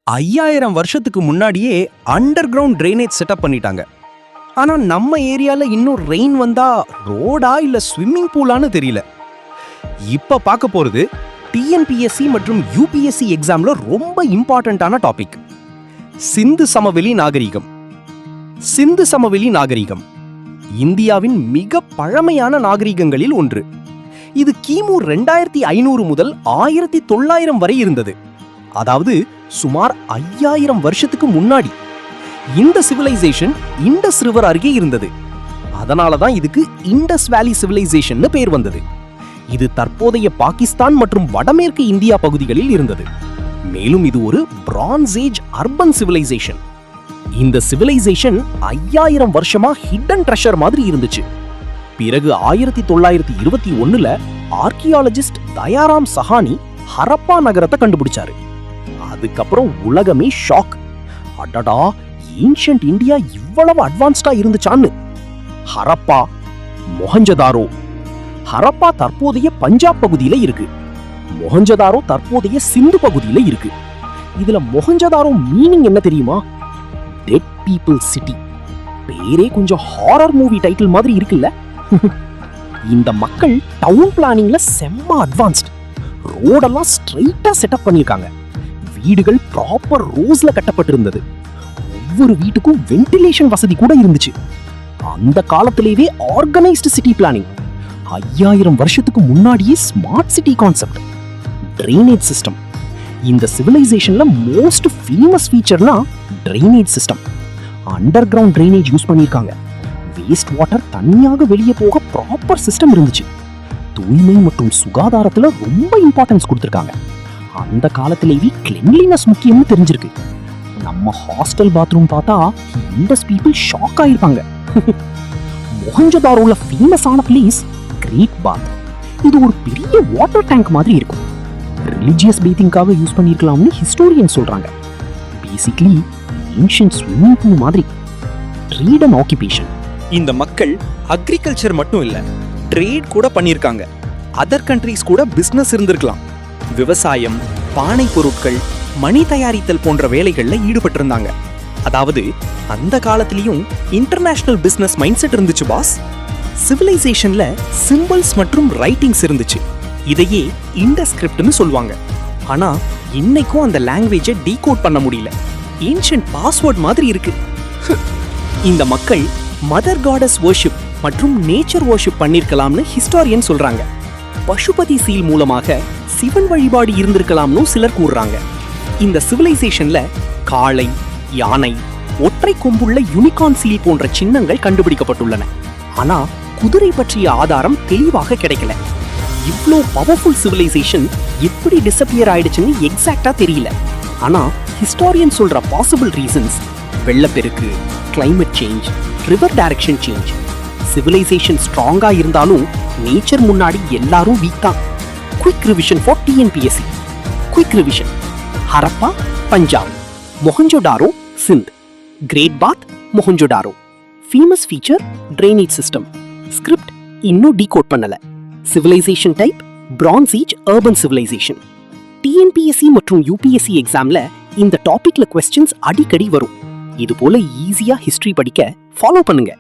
5000 வருஷத்துக்கு முன்னாடியே under ground drainage setup பண்ணிட்டாங்க. ஆனா நம்ம ஏரியால இன்னும் ரெயின் வந்தா ரோடா இல்ல ஸ்விம்மிங் பூலான்னு தெரியல. இப்ப பார்க்க போறது டிஎன்பிஎஸ்சி மற்றும் யூபிஎஸ்சி எக்ஸாம்ல ரொம்ப இம்பார்ட்டன்டான டாபிக், சிந்து சமவெளி நாகரிகம். சிந்து சமவெளி நாகரிகம் இந்தியாவின் மிக பழமையான நாகரிகங்களில் ஒன்று. இது கிமு 2500 முதல் 1900 வரை இருந்தது. அதாவது சுமார் 5000 வருஷத்துக்கு முன்னாடி. இந்த சிவிலைசேஷன் இண்டஸ் ரிவர் அருகே இருந்தது. அதனாலதான் இதுக்கு இண்டஸ் வேலி சிவிலைசேஷன் பேர் வந்தது. இது தற்போதைய பாகிஸ்தான் மற்றும் வடமேற்கு இந்தியா பகுதிகளில் இருந்தது. மேலும் இது ஒரு பிரான்ஸ் ஏஜ் அர்பன் சிவிலைசேஷன். இந்த சிவிலைசேஷன் 5000 வருஷமா ஹிடன் ட்ரெஷர் மாதிரி இருந்துச்சு. பிறகு 1921ல ஆர்கியாலஜிஸ்ட் தயாராம் சஹானி ஹரப்பா நகரத்தை கண்டுபிடிச்சாரு. அதுக்கப்புறம் உலகமே ஷாக். அடடா, ஏன்ஷியன்ட் இந்தியா இவ்வளவு அட்வான்ஸ்டா இருந்துச்சான்னு. ஹரப்பா, மொஹஞ்சதாரோ. ஹரப்பா தற்போதைய பஞ்சாப் பகுதியில இருக்கு. மொஹஞ்சதாரோ தற்போதைய சிந்து பகுதியில இருக்கு. இதுல மொஹஞ்சதாரோ மீனிங் என்ன தெரியுமா? Dead people city. பேரே கொஞ்சம் ஹாரர் மூவி டைட்டில் மாதிரி இருக்குல்ல. இந்த மக்கள் டவுன் பிளானிங்ல செம்ம அட்வான்ஸ்ட். ரோடெல்லாம் ஸ்ட்ரைட்டா செட்டப் பண்ணிருக்காங்க. வீடுகள் ப்ராப்பர் ரோஸ்ல கட்டப்பட்டிருந்தது. ஒவ்வொரு வீட்டுக்கும் வென்டிலேஷன் வசதி கூட இருந்துச்சு. அந்த காலத்திலேயே ஆர்கனைஸ்டு சிட்டி பிளானிங். 5000 வருஷத்துக்கு முன்னாடியே smart city concept, drainage system. இந்த சிவிலைசேஷன்ல மோஸ்ட் ஃபேமஸ் ஃபீச்சர்னா drainage system. Underground drainage use பண்ணிருக்காங்க. வேஸ்ட் வாட்டர் தனியாக வெளியே போக ப்ராப்பர் சிஸ்டம் இருந்துச்சு. தூய்மை மற்றும் சுகாதாரத்துல ரொம்ப இம்பார்ட்டன்ஸ் கொடுத்திருக்காங்க. அந்த காலத்திலேயே கிளென்லினஸ் முக்கியம்னு தெரிஞ்சிருக்கு. நம்ம ஹாஸ்டல் பாத்ரூம் பார்த்தா இண்டஸ் பீப்புள் ஷாக் ஆயிருப்பாங்க. மொஹஞ்சதாரோல ஃபேமஸான பிளேஸ் கிரேட் பாத். இது ஒரு பெரிய வாட்டர் டேங்க் மாதிரி இருக்கும். ரிலிஜியஸ் பேத்திங்காக யூஸ் பண்ணிருக்கலாம்னு ஹிஸ்டோரியன் சொல்றாங்க. பேசிக்கலி ஏன்ஷியன்ட் ஸ்விம்மிங் பூல் மாதிரி. Trade and occupation. இந்த மக்கள் அக்ரிகல்ச்சர் மட்டும் இல்ல, ட்ரேட் கூட பண்ணிருக்காங்க. அதர் கண்ட்ரீஸ் கூட பிசினஸ் இருந்திருக்கலாம். விவசாயம், பானை பொருட்கள், மணி தயாரித்தல் போன்ற வேலைகள்ல ஈடுபட்டிருந்தாங்க. அதாவது அந்த காலத்திலயும் இன்டர்நேஷனல் பிசினஸ் மைண்ட் செட் இருந்துச்சு பாஸ். சிவிலைசேஷன்ல சிம்பிள்ஸ் மற்றும் ரைட்டிங்ஸ் இருந்துச்சு. இதையே இண்டஸ்கிரிப்ட்னு சொல்லுவாங்க. ஆனா இன்னைக்கும் அந்த லாங்குவேஜை டீகோட் பண்ண முடியல. ஏன்ஷியன்ட் பாஸ்வேர்ட் மாதிரி இருக்கு. இந்த மக்கள் மதர் காடஸ் வர்ஷிப் மற்றும் நேச்சர் வர்ஷிப் பண்ணிருக்கலாம்னு ஹிஸ்டாரியன் சொல்றாங்க. பசுபதி சீல் மூலமாக சிவன் வழிபாடு இருந்திருக்கலாம்னு சிலர் கூறுறாங்க. இந்த சிவிலைசேஷன்ல காளை, யானை, ஒற்றை கொம்புள்ள யூனிகார்ன் சீல் போன்ற சின்னங்கள் கண்டுபிடிக்கப்பட்டுள்ளன. ஆனா குதிரை பற்றிய ஆதாரம் தெளிவாக கிடைக்கல. இவ்ளோ பவர்ஃபுல் சிவிலைசேஷன் எப்படி டிஸப்பியர் ஆயிடுச்சுன்னு எக்ஸாக்டா தெரியல. ஆனா ஹிஸ்டாரியன் சொல்ற பாசிபிள் ரீசன்ஸ் வெள்ளப்பெருக்கு, climate change, river direction change. Civilisation ஸ்ட்ராங்கா இருந்தாலும் நேச்சர் முன்னாடி எல்லாரும் வீக் தான். Quick revision for TNPSC. Quick revision: Harappa Punjab, Mohenjodaro Sindh, great bath Mohenjodaro. Famous feature drainage system. Script இன்னும் டீகோட் பண்ணல. Civilisation type bronze age urban civilisation. TNPSC மற்றும் UPSC எக்ஸாம்ல இந்த டாபிக்ல கொஸ்டின்ஸ் அடிக்கடி வரும். இது போல ஈஸியா ஹிஸ்டரி படிக்க ஃபாலோ பண்ணுங்க.